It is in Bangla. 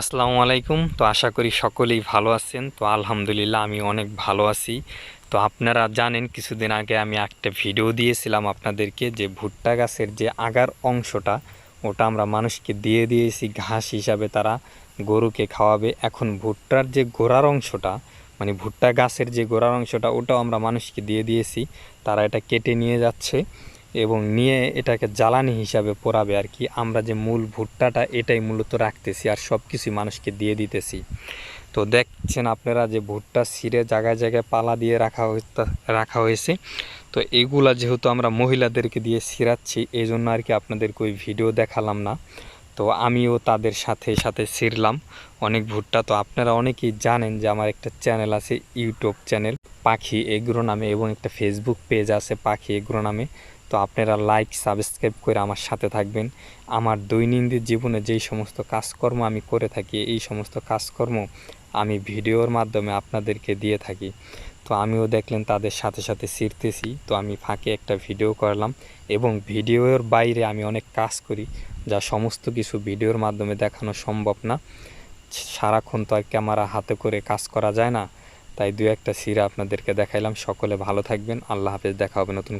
আসসালামু আলাইকুম। তো আশা করি সকলেই ভালো আছেন। তো আলহামদুলিল্লাহ আমি অনেক ভালো আছি। তো আপনারা জানেন কিছুদিন আগে আমি একটা ভিডিও দিয়েছিলাম আপনাদেরকে যে ভুট্টা গাছের যে আগার অংশটা ওটা আমরা মানুষকে দিয়ে দিয়েছি ঘাস হিসাবে, তারা গরুকে খাওয়াবে। এখন ভুট্টার যে গোড়ার অংশটা মানে ভুট্টা গাছের যে গোড়ার অংশটা ওটাও আমরা মানুষকে দিয়ে দিয়েছি। তারা এটা কেটে নিয়ে যাচ্ছে এবং নিয়ে এটাকে জ্বালানি হিসাবে পোড়াবে আর কি। আমরা যে মূল ভুট্টাটা এটাই মূলত রাখতেছি আর সব কিছুই মানুষকে দিয়ে দিতেছি। তো দেখছেন আপনারা যে ভুট্টা ছিঁড়ে জায়গায় জায়গায় পালা দিয়ে রাখা হয়েছে। তো এইগুলা যেহেতু আমরা মহিলাদেরকে দিয়ে ছিঁড়াচ্ছি এই জন্য আর কি আপনাদেরকে ওই ভিডিও দেখালাম না। তো আমিও তাদের সাথে সাথে ছিঁড়লাম অনেক ভুট্টা। তো আপনারা অনেকেই জানেন যে আমার একটা চ্যানেল আছে, ইউটিউব চ্যানেল পাখি এগ্রো নামে, এবং একটা ফেসবুক পেজ আছে পাখি এগ্রো নামে। তো আপনারা লাইক সাবস্ক্রাইব করে আমার সাথে থাকবেন। আমার দৈনন্দিন জীবনে যেই সমস্ত কাজকর্ম আমি করে থাকি এই সমস্ত কাজকর্ম আমি ভিডিওর মাধ্যমে আপনাদেরকে দিয়ে থাকি। তো আমিও দেখলেন তাদের সাথে সাথে ছিঁড়তেছি, তো আমি ফাঁকে একটা ভিডিও করলাম। এবং ভিডিওর বাইরে আমি অনেক কাজ করি যা সমস্ত কিছু ভিডিওর মাধ্যমে দেখানো সম্ভব না। সারাক্ষণ তো আর ক্যামেরা হাতে করে কাজ করা যায় না, তাই দু একটা ছিঁড়া আপনাদেরকে দেখাইলাম। সকলে ভালো থাকবেন, আল্লাহ হাফেজ, দেখা হবে নতুন